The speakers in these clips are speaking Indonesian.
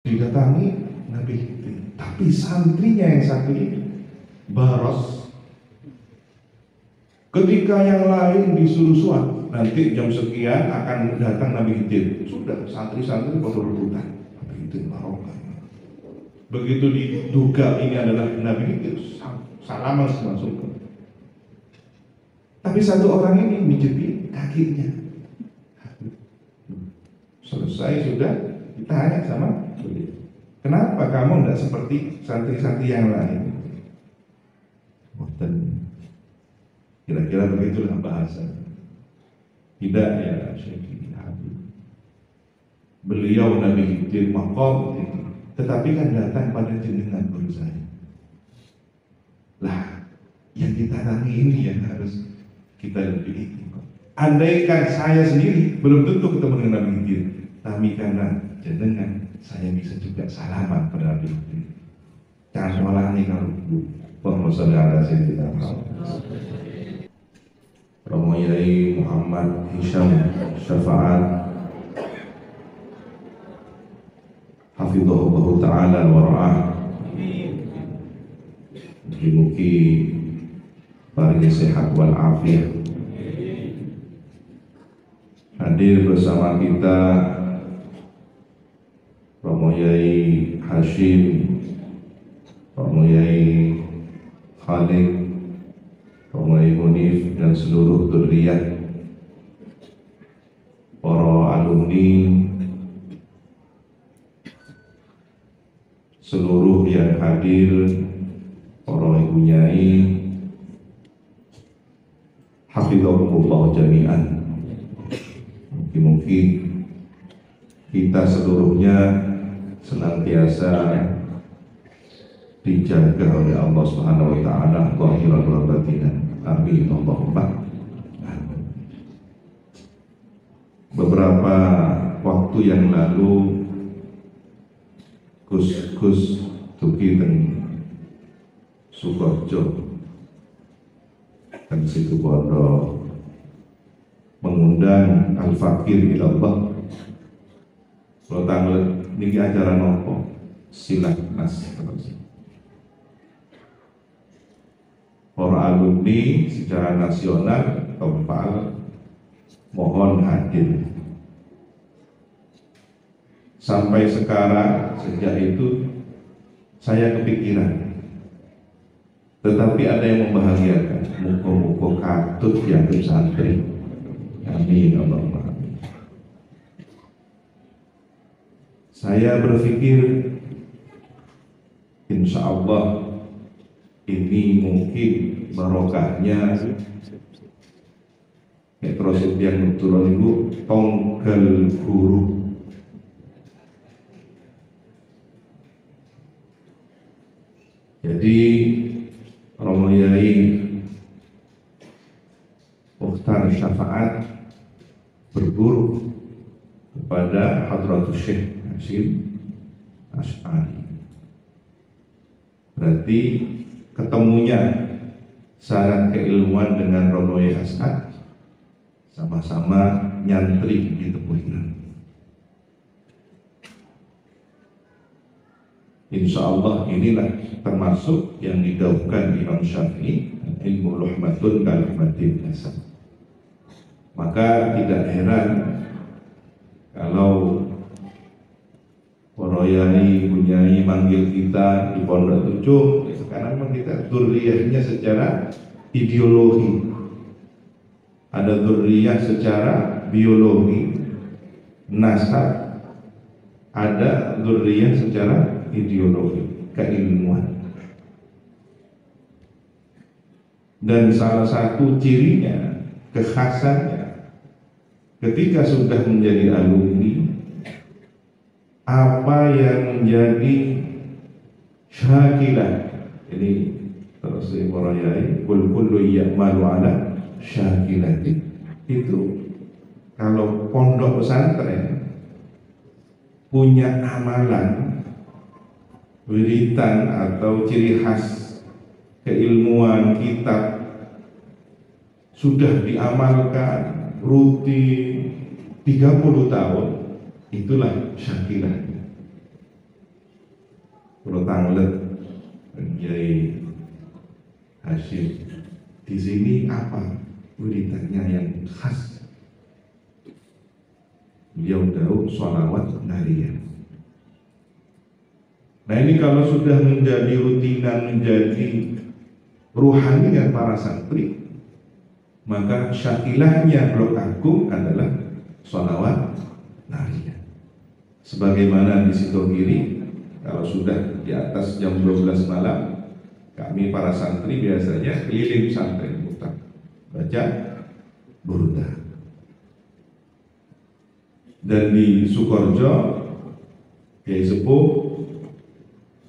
didatangi Nabi Khidir, tapi santrinya yang satu ini baros. Ketika yang lain disuruh sholat, nanti jam sekian akan datang Nabi Khidir, sudah santri-santri pada rebutan Nabi Khidir barokah. Begitu diduga ini adalah Nabi Khidir, salaman langsung. Tapi satu orang ini mijiti kakinya. Selesai sudah ditanya sama beliau, kenapa kamu tidak seperti santri-santri yang lain? Kira-kira begitulah bahasa. Tidak ya Syekh Habib. Beliau Nabi Khidir maqam itu, tetapi kan datang pada jenengan guru saya. Lah, yang kita tanya ini yang harus kita lebih itu. Andaikan saya sendiri belum tentu ketemu dengan Nabi Khidir, tapi karena jenengan saya bisa juga salaman pada Nabi Khidir. Jangan salah nih kalau Allahumma sholli ala sayyidina Muhammad. Romo Yai Muhammad Hisham Syafaat hafizahullah ta'ala wa ra'ah. Mugi-mugi paringi sehat wal afiat. Hadir bersama kita Romo Yai Hashim, Romo Yai Khalid, Romo Yai Munif, dan seluruh dzurriyyah, para alumni, seluruh yang hadir, para ibu nyai, hafizahumullah jami'an. Mungkin kita seluruhnya senantiasa dijaga oleh Allah Subhanahu wa taala zahiran wa batinan. Amin Allahumma amin. Beberapa waktu yang lalu Gus Tuki dan Sukoharjo dan Situbondo mengundang Al-Fakir ilallah. Kalau tanggal ini acara nopo silat nas terus. Para alumni secara nasional total mohon hadir. Sampai sekarang sejak itu saya kepikiran, tetapi ada yang membahagiakan. Muka-muka katut yang santri. Amin Allahumma amin. Saya berpikir insya Allah ini mungkin barokahnya terus yang turun itu tonggal guru. Jadi Romo Yai Mukhtar Syafaat berguru kepada Hadratus Syekh Hasyim Asy'ari. Berarti ketemunya syarat keilmuan dengan Romo Yai As'ad sama-sama nyantri di Tepuhiran. Insya Allah inilah termasuk yang didauhkan Imam Syafi'i, ilmu rahmatun kalahmatin nasab. Maka tidak heran kalau para yai bunyai manggil kita di Pondok Tujuh. Sekarang memang kita dzurriyyahnya secara ideologi, ada dzurriyyah secara biologi nasab, ada dzurriyyah secara ideologi keilmuan. Dan salah satu cirinya, kekhasannya, ketika sudah menjadi alumni, apa yang menjadi syakilah, ini terus dimurayai kullu ya'malu ala syakilati. Itu kalau pondok pesantren punya amalan wiritan atau ciri khas keilmuan kitab sudah diamalkan rutin 30 tahun, itulah syakilahnya. Tanglet, Kiai Hashim. Di sini apa wiridannya yang khas? Beliau tahu sholawat nariyah. Nah ini kalau sudah menjadi rutinan, menjadi ruhaniat para santri, maka syakilahnya Blok Agung adalah sholawat nariyah. Sebagaimana di Sidogiri, kalau sudah di atas jam 12 malam, kami para santri biasanya keliling santri mutar baca burda. Dan di Sukorejo, Kiai Sepuh,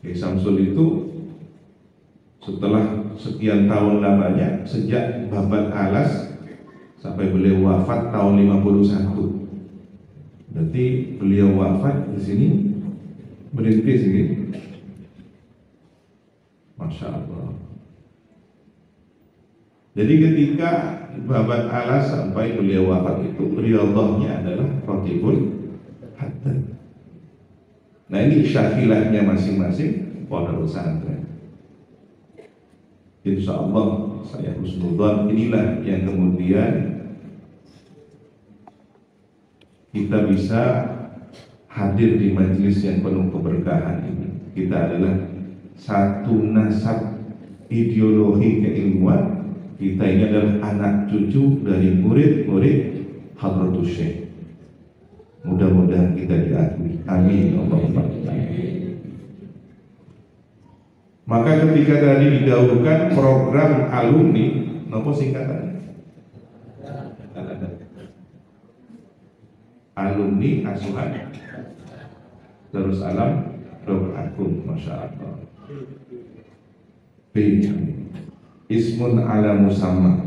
Kiai Samsul itu setelah sekian tahun lamanya, sejak Babat Alas sampai beliau wafat tahun 51. Berarti beliau wafat di sini berintis ini. Masya Allah. Jadi ketika Babat Alas sampai beliau wafat itu, riyadhahnya adalah Rotibul Haddad. Nah ini syakilahnya masing-masing pondok pesantren. Insya Allah saya husnudzon, inilah yang kemudian kita bisa hadir di majelis yang penuh keberkahan ini. Kita adalah satu nasab ideologi keilmuan. Kita ini adalah anak cucu dari murid-murid Hadratus Syekh. Mudah-mudahan kita diakui. Amin. Allahumma amin. Maka ketika tadi didahulukan program alumni, nopo singkatannya? Alumni asuhan Darus Alam Blok Agung, Masya Allah. Ismun ala musamma.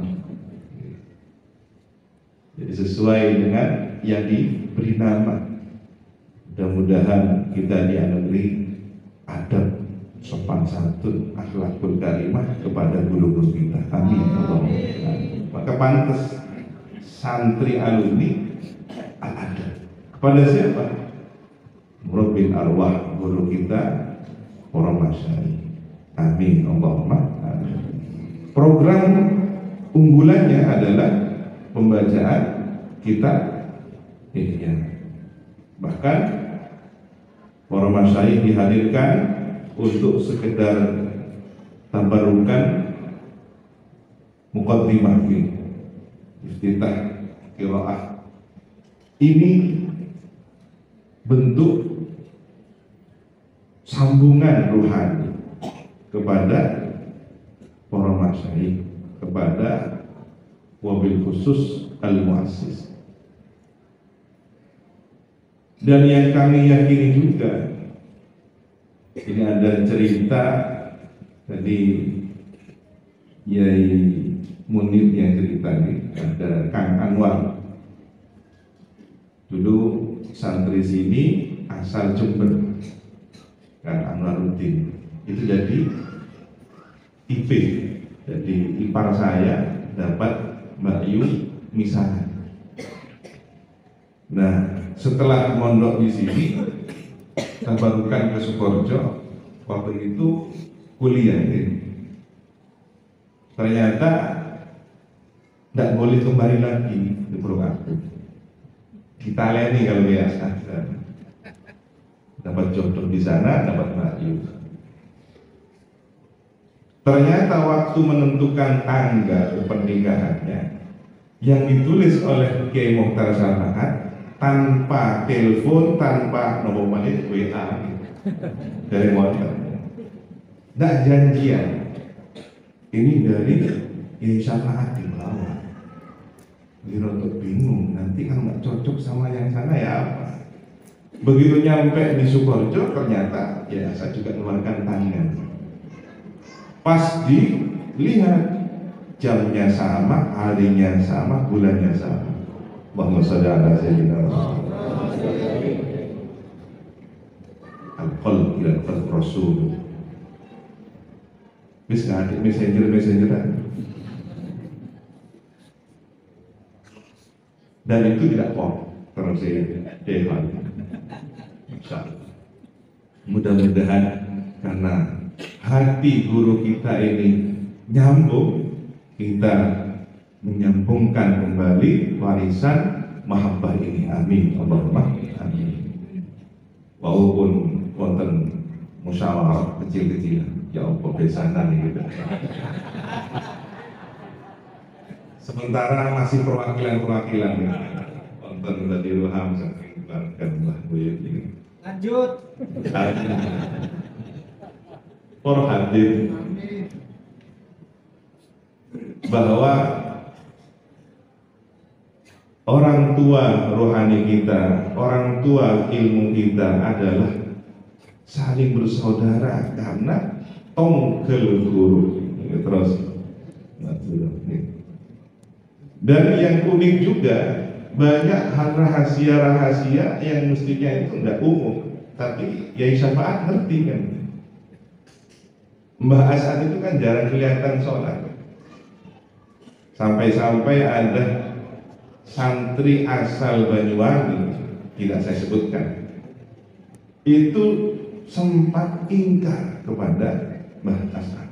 Jadi sesuai dengan yang diberi nama. Mudah-mudahan kita dianugerahi adab, sopan santun, akhlakul karimah kepada guru-guru kita. Amin. Maka pantas santri alumni ada kepada siapa? Murabbil arwah, guru kita para masyayikh. Amin. Allahumma amin. Program unggulannya adalah pembacaan kitab Ihya. Bahkan para masyayikh dihadirkan untuk sekedar tabarukan muqaddimah iftitah qiraah. Ini bentuk sambungan rohani kepada para masyayikh, kepada wabil khusus al-muassis. Dan yang kami yakini juga, ini ada cerita tadi Yai Munir yang cerita ini, ada Kang Anwar. Dulu santri sini asal Jember, Kang Anwaruddin itu jadi IP, jadi ipar saya dapat Mbak Yu misalnya. Nah setelah mondok di sini, tabarukan ke Sukorejo, waktu itu kuliah ini. Ternyata tidak boleh kembali lagi di Purwokerto. Kita leni kalau biasa. Dapat jodoh di sana, dapat maju. Ternyata waktu menentukan tanggal pernikahannya, yang ditulis oleh Kiai Mokhtar Sarnaat tanpa telepon, tanpa nomor balik WA dari WhatsApp. Tidak janjian. Ini dari Kiai Syafaat di bawah. Dirotok bingung, nanti kalau nggak cocok sama yang sana ya apa? Begitu nyampe di Sukorejo, ternyata ya saya juga mengeluarkan tangan. Pas dilihat jamnya sama, harinya sama, bulannya sama. Allahumma shalli ala sayyidina al-qalb ila qalb rasul. Bis nggak ada messengeran. Dan itu tidak pop terus saya dewan. Mudah-mudahan karena hati guru kita ini nyambung, kita menyambungkan kembali warisan mahabbah ini. Amin, Allahumma amin. Walaupun wonten musyawarah kecil-kecil, ya Allah besanan gitu. Sementara masih perwakilan-perwakilan ya. Wonten tadi Ilham saking barkan Mbah Buyut ini. Lanjut. Para hadir, bahwa orang tua rohani kita, orang tua ilmu kita adalah saling bersaudara karena tonggel guru. Terus, dan yang unik juga, banyak hal rahasia-rahasia yang mestinya itu tidak umum, tapi Yai Syafaat ngerti kan. Mbah As'ad itu kan jarang kelihatan sholat, sampai-sampai ada santri asal Banyuwangi, tidak saya sebutkan, itu sempat ingkar kepada Mbah As'ad.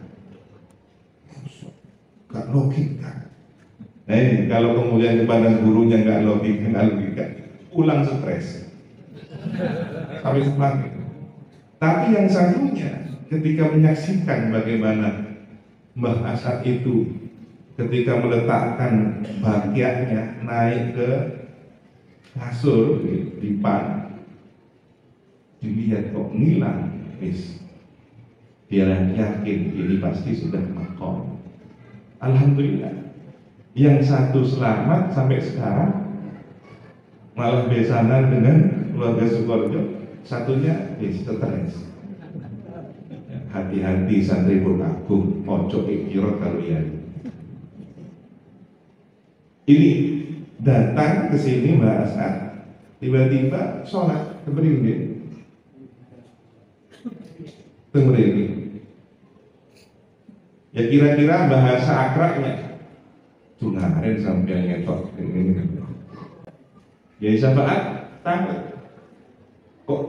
Gak logika. Nah ini, kalau kemudian kepada gurunya nggak logika, ulang stres. Sampai semangat. Tapi yang satunya, ketika menyaksikan bagaimana Mbah As'ad itu ketika meletakkan bagiannya naik ke kasur di pan, dilihat kok ngilang, dia yakin ini pasti sudah makom. Alhamdulillah, yang satu selamat sampai sekarang, malah besanan dengan keluarga Sukorjo, satunya stres. Hati-hati santri Purwagung, pojok ikirot kalau ya. Ini datang ke sini Mbak As'ad, tiba-tiba sholat keberingin, ya kira-kira bahasa akrabnya tungarin sampai ngetok ini. Ya Syafaat takut, kok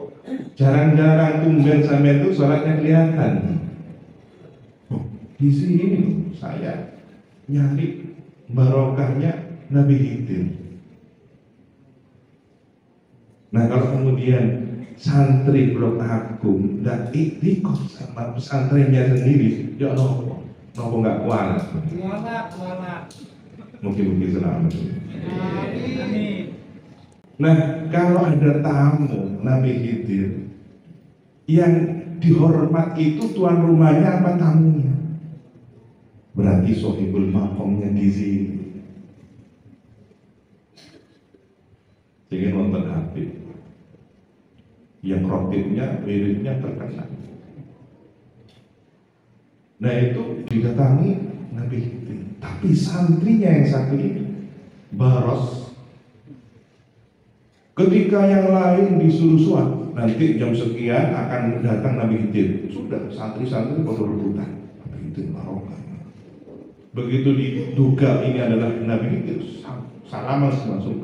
jarang-jarang tumben sampai itu sholatnya kelihatan. Di sini saya nyari barokahnya Nabi Khidir. Nah kalau kemudian santri Blok Agung tidak ikut sama pesantrennya sendiri, ya nopo nggak kuat. Kualat. Mungkin selamat. Amin. Nah kalau ada tamu Nabi Khidir, yang dihormat itu tuan rumahnya apa tamunya? Berarti sohibul makomnya di sini. Jadi nonton Habib yang rotibnya, wiridnya terkenal. Nah itu didatangi Nabi Khidir, tapi santrinya yang satu ini Baros. Ketika yang lain disuruh suat, nanti jam sekian akan datang Nabi Khidir, sudah santri-santri pada rebutan Nabi Khidir barokah. Begitu diduga ini adalah Nabi Khidir, salaman langsung.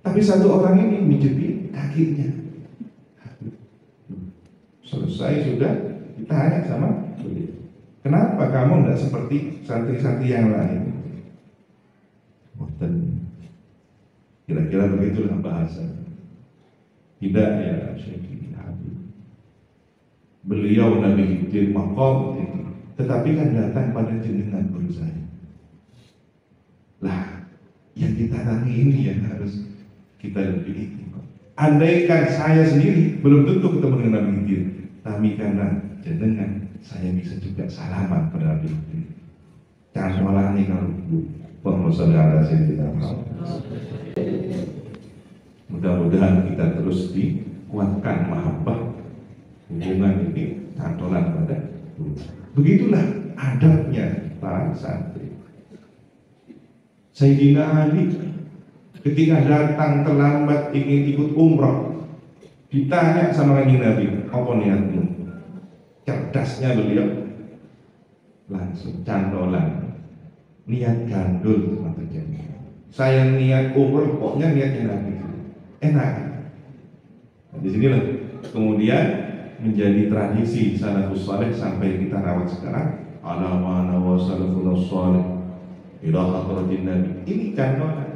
Tapi satu orang ini menjepit kakinya. Selesai sudah, ditanya sama beliau, kenapa kamu tidak seperti santri-santri yang lain? Kira-kira begitulah bahasa. Tidak ya Syekh Habib. Beliau Nabi Khidir maqam, tetapi kan datang pada jenengan guru saya. Lah, yang kita tanya ini yang harus kita lebih ikhtiar. Andaikan saya sendiri belum tentu ketemu dengan Nabi Khidir, tapi karena jenengan saya bisa juga salaman pada Nabi Khidir. Jangan malah nih kalau pengusaha saya tidak mau. Mudah-mudahan kita terus dikuatkan mahabbah, hubungan ini cantolan pada guru. Begitulah adabnya para santri. Sayyidina Ali ketika datang terlambat ingin ikut umrah, ditanya sama kanjeng Nabi, apa niatmu? Cerdasnya beliau langsung cantolan, niat gandul terjadi. Saya niat umrah, pokoknya niatnya Nabi. Enak. Nah, di sinilah kemudian menjadi tradisi salafus saleh sampai kita rawat sekarang. Ala mana wa salafus saleh ila hadratin nabi. Ini contohnya.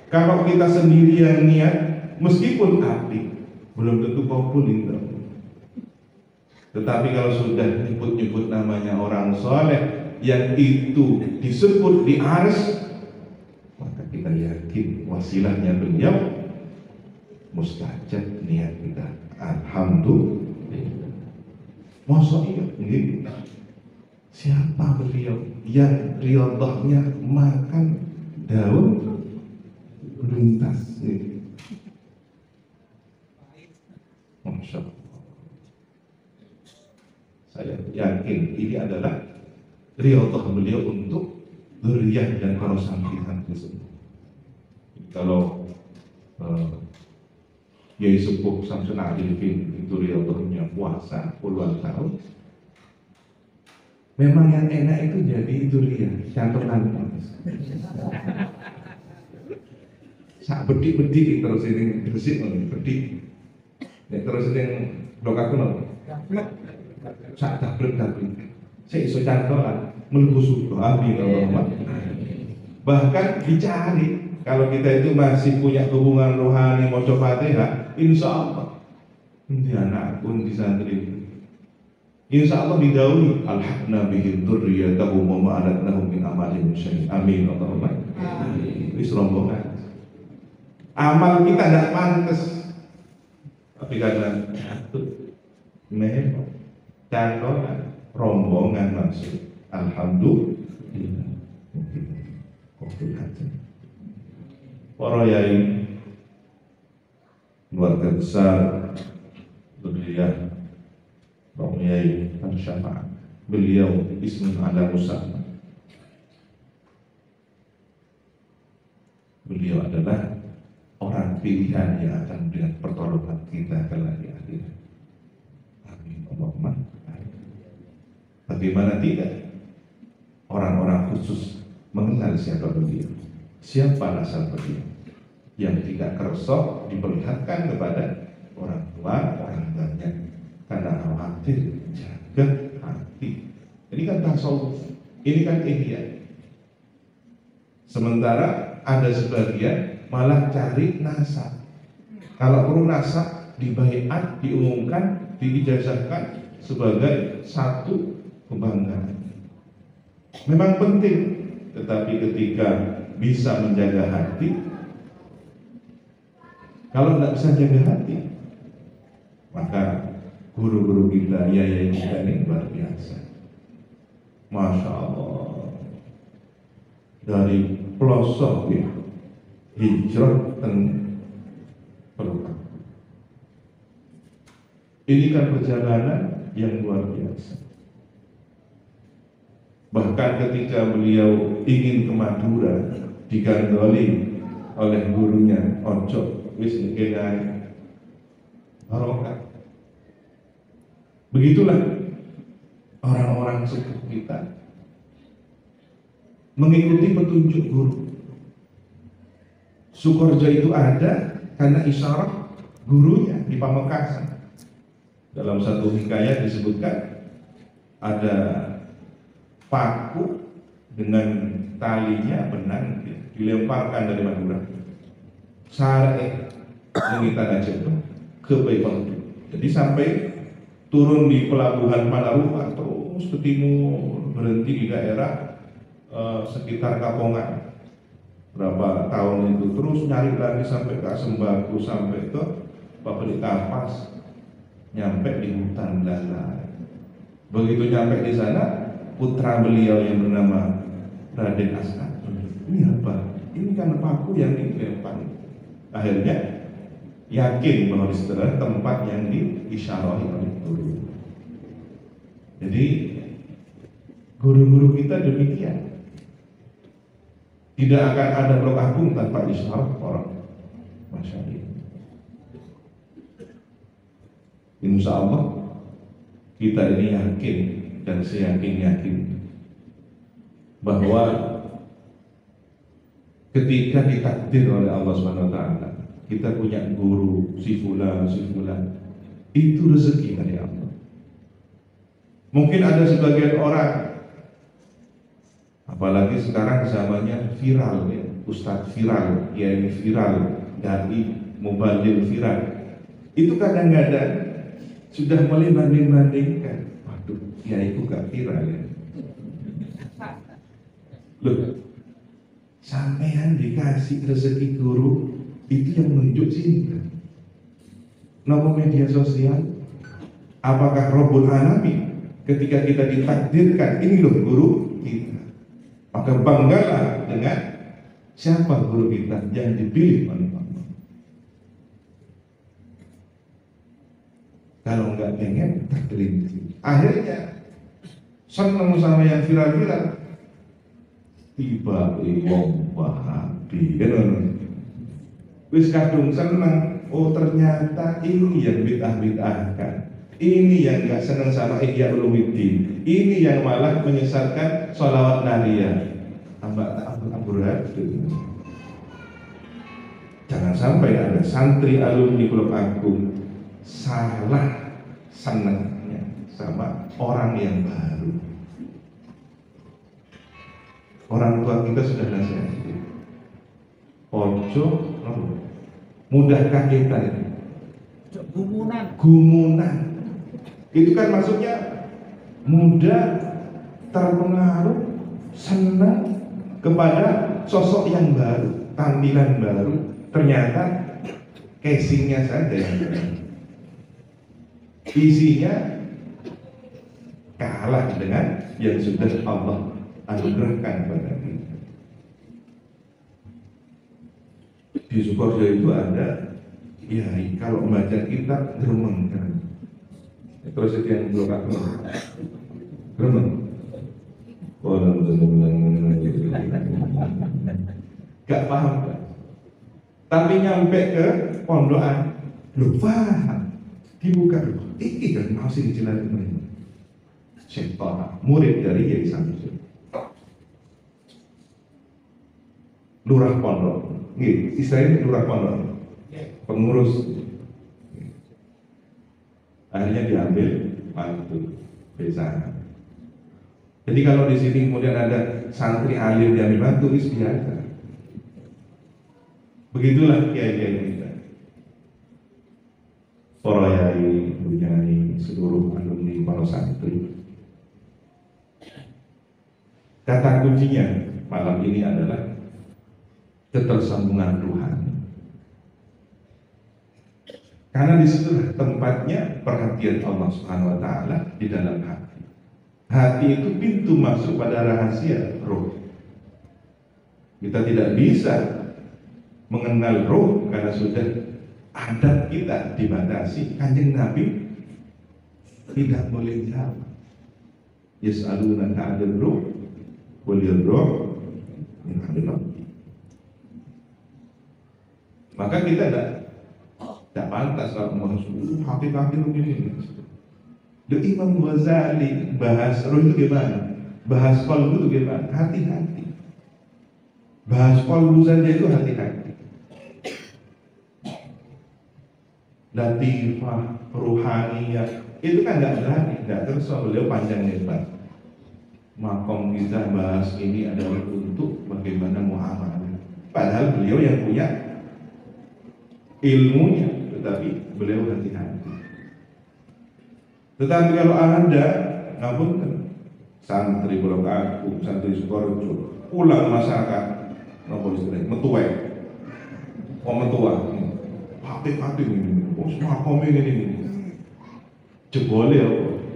Kalau kita sendiri yang niat, meskipun apik, belum tentu kabul insya Allah. Tetapi kalau sudah nyebut-nyebut namanya orang soleh yang itu disebut di arsy, maka kita yakin wasilahnya beliau mustajab niat kita. Alhamdulillah. Masa iya? Ini siapa beliau yang riyadhahnya makan daun luntas? Masya Allah. Saya yakin ini adalah riyadhah beliau untuk dzurriyyah dan para santri-santri semua. Kalau Yai Sepuh Samsul Arifin itu riyadhahnya puasa puluhan tahun, memang yang enak itu jadi dzurriyyah, cantolan. Sak bedik-bedik terus ini bersih bedik. Nek terus ini blok aku nopo. Sak dablek-dablek. Saya iso cantolan mlebu surga. Amin Allahumma. Bahkan dicari kalau kita itu masih punya hubungan rohani maca Fatihah, insya Allah di anak pun di santri, insya Allah didahului alhaqna bihi dzurriyyatahum wa ma alatnahum min amalihim syai'. Amin Allahumma. Wis rombongan. Amal kita tidak pantas, tapi karena memang cantolan rombongan masuk. Alhamdulillah. Mungkin aja. Para yai keluarga besar beliau Bang Yai Al-Syafa', beliau ismun ala musamma. Beliau adalah orang pilihan yang akan dengan pertolongan kita kelak di akhirat. Amin Allahumma. Bagaimana tidak? Orang-orang khusus mengenal siapa beliau, siapa asal beliau, yang tidak kerosok diperlihatkan kepada orang tua, orang tuanya, karena khawatir jaga hati. Ini kan tasawuf, ini kan ihya. Sementara ada sebagian malah cari nasab. Kalau perlu nasab, dibaiat, diumumkan, diijazahkan sebagai satu kebanggaan. Memang penting, tetapi ketika bisa menjaga hati, kalau tidak bisa jaga hati, maka guru-guru kita, yaya kita ini luar biasa. Masya Allah, dari pelosok ya, hijrah dan pelukan. Ini kan perjalanan yang luar biasa. Bahkan ketika beliau ingin ke Madura, digandoli oleh gurunya, ojo wis ngenai barokah. Begitulah orang-orang sepuh kita mengikuti petunjuk guru. Sukorejo itu ada karena isyarat gurunya di Pamekasan. Dalam satu hikayat disebutkan ada paku dengan talinya benang dilemparkan dari Madura. Sare kita aja ke Baikon. Jadi sampai turun di pelabuhan Panarupa terus ke timur, berhenti di daerah sekitar Kapongan. Berapa tahun itu terus nyari lagi sampai ke Sembako, sampai ke pabrik kapas, nyampe di hutan belantara. Begitu nyampe di sana, putra beliau yang bernama Raden Asad, ini apa? Ini kan paku yang dilempar. Akhirnya yakin bahwa di setelah tempat yang diisyarahi oleh guru. Jadi guru-guru kita demikian. Tidak akan ada blok agung tanpa isyarat orang masyarakat. Insya Allah kita ini yakin dan saya yakin bahwa ketika ditakdir oleh Allah SWT, kita punya guru si fulan, Itu rezeki dari Allah. Mungkin ada sebagian orang, apalagi sekarang zamannya viral ya, ustadz viral, kiai viral, dai mubaligh viral. Itu kadang-kadang sudah mulai banding-bandingkan. Waduh, kiaiku gak viral ya. Loh, sampean dikasih rezeki guru itu yang menunjuk cinta. Nama media sosial, apakah Rabbul Alamin ketika kita ditakdirkan ini loh guru kita, maka banggalah dengan siapa guru kita yang dipilih oleh Allah. Kalau nggak pengen tergelincir, akhirnya senang sama yang viral-viral. Tiba wong Wahabi kan, wis kadung seneng. Oh ternyata ini yang bid'ah-bid'ahkan, ini yang nggak senang sama Ihya Ulumuddin, ini yang malah menyesatkan sholawat nariyah. Amburadul. Jangan sampai ada santri alumni Pulau Agung salah senangnya sama orang yang baru. Orang tua kita sudah nasihat, ojo mudah kagetan, gumunan. Itu kan maksudnya mudah terpengaruh, senang kepada sosok yang baru, tampilan baru. Ternyata casingnya saja yang baru, isinya kalah dengan yang sudah Allah anugerahkan pada kita. Di Sukoharjo itu ada, ya kalau membaca kitab gremeng kan. Terus itu yang belum aku gremeng. Gak paham kan? Tapi nyampe ke pondokan, lu paham. Dibuka dulu. Ini kan masih dijelasin ini. Syekh Taha, murid dari Kiai Samsul, lurah pondok. Istilahnya lurah pondok, pengurus. Akhirnya diambil mantu besaran. Jadi kalau di sini kemudian ada santri alim diambil mantu, itu biasa. Begitulah kiai-kiai kita, para yai, bunyai, seluruh alumni para santri. Kata kuncinya malam ini adalah ketersambungan Tuhan. Karena disitulah tempatnya perhatian Allah Subhanahu Wa Taala di dalam hati. Hati itu pintu masuk pada rahasia roh. Kita tidak bisa mengenal roh karena sudah adab kita dibatasi. Kanjeng Nabi tidak boleh jawab. Yas'alunaka 'anil ruh qul ruh min amri rabbi. Maka kita tidak pantas kalau membahas hati-hati begini. Imam Ghazali bahas roh itu gimana? Bahas qalbu itu gimana? Hati-hati. Bahas qalbu saja itu hati-hati. Latifah, ruhaniyah, itu kan nggak berani, nggak terus beliau panjang lebar. Makom kita bahas ini adalah untuk bagaimana muamalah. Padahal beliau yang punya ilmunya, tetapi beliau hati-hati. Tetapi kalau Anda, ngapunten, santri Pulau Agung, santri Sukoharjo, pulang masyarakat, nopo istilah, metuai, metua, hati-hati ini, makom ini, jebole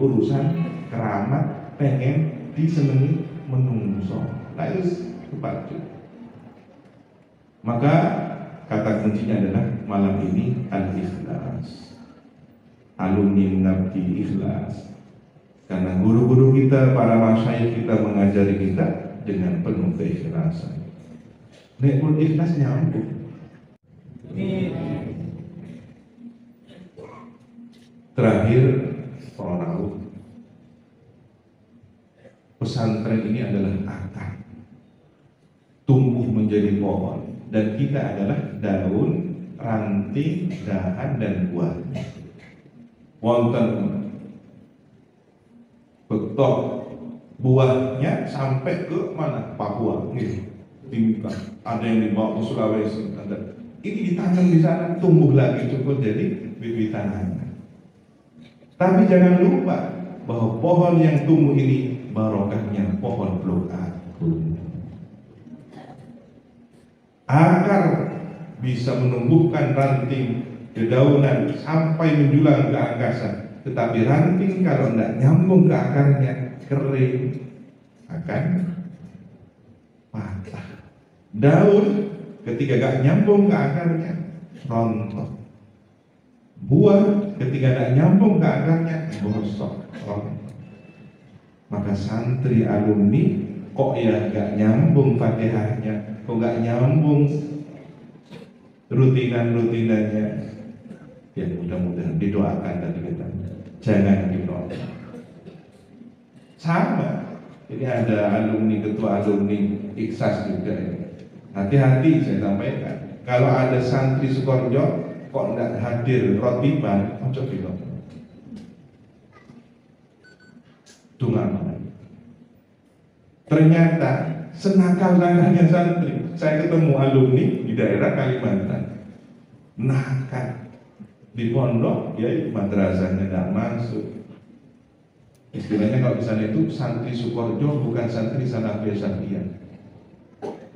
urusan keramat, pengen disenengi menungso, nah itu kepacut. Maka kata kuncinya adalah malam ini al-ikhlas. Alumni mengabdi ikhlas. Karena guru-guru kita, para masyayikh kita mengajari kita dengan penuh keikhlasan. Nek pun ikhlas nyambung. Terakhir, tahu pesantren ini adalah akar, tumbuh menjadi pohon, dan kita adalah daun, ranting, dahan, dan buahnya. wonten betok buahnya sampai ke mana? Papua, gitu. Timika. Ada yang dibawa ke Sulawesi, ada. Ini ditanam di sana, tumbuh lagi cukup jadi bibitan. Tapi jangan lupa bahwa pohon yang tumbuh ini barokahnya pohon peluk aku. Akar bisa menumbuhkan ranting dedaunan sampai menjulang ke angkasa. Tetapi ranting kalau tidak nyambung ke akarnya, kering, akan patah. Daun ketika gak nyambung ke akarnya, rontok. Buah ketika gak nyambung ke akarnya, bosok, rontok. Maka santri alumni kok ya gak nyambung Fatihahnya, kok gak nyambung rutinan-rutinannya, ya mudah-mudahan didoakan tadi kita, jangan didoakan. Sama, ini ada alumni, ketua alumni Iksas juga ini. Hati-hati saya sampaikan, kalau ada santri Sukoharjo kok tidak hadir rotiban, ojo bilang dungan. Ternyata senakal-nakalnya santri. Saya ketemu alumni di daerah Kalimantan, nakal di pondok, ya madrasahnya tidak masuk. Istilahnya kalau di sana itu santri Sukoharjo bukan santri Salafiyah Syariah.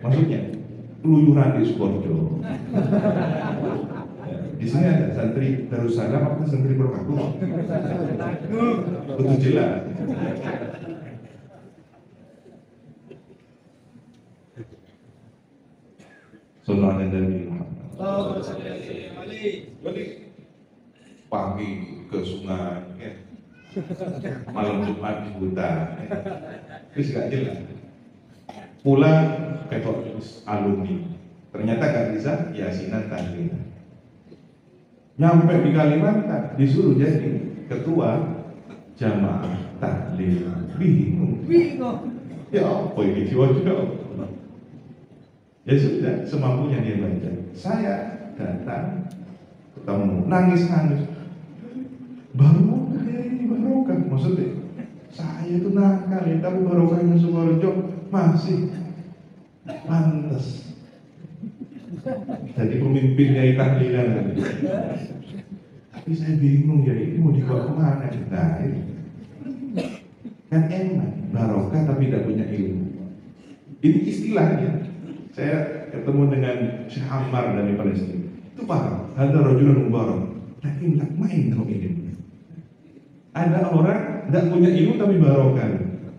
Maksudnya keluyuran di Sukoharjo. Di sini ada santri Darussalam apa santri Berkatu? Betul jelas. Sallallahu alaihi Jadi pagi ke sungai, ya. Malam Jumat di hutan, terus gak jelas. Pulang ketok alumni, ternyata gak bisa yasinan tahlilan. Nyampe di Kalimantan disuruh jadi ketua jamaah tahlil, bingung. Ya apa ini jiwa-jiwa? Ya sudah, semampunya dia baca. Saya datang, ketemu, nangis-nangis. Barokah ini, barokah. Maksudnya, saya itu nakal ya, tapi barokahnya Sukoharjo masih pantas. Jadi pemimpinnya tahlilan. Tapi saya bingung ya, ini mau dibawa kemana? Nah, ini. Kan enak, barokah tapi tidak punya ilmu. Ini istilahnya. Saya ketemu dengan Syekh Ammar dari Palestina. Itu paham, ada rajulun mubarak, tapi tidak main kalau ini. Ada orang tidak punya ilmu tapi barokah,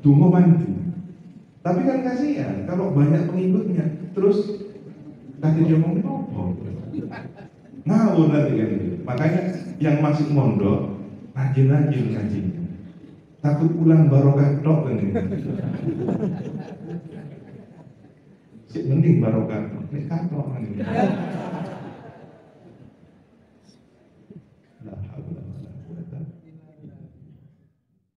tunggu mantu. Tapi kan kasihan kalau banyak pengikutnya, terus nanti dia mau ngomong, ngawur nanti kan gitu. Makanya yang masih mondok, rajin-rajin ngajinya. Takut pulang barokah tok kan gitu. Mending barokah, ini kantor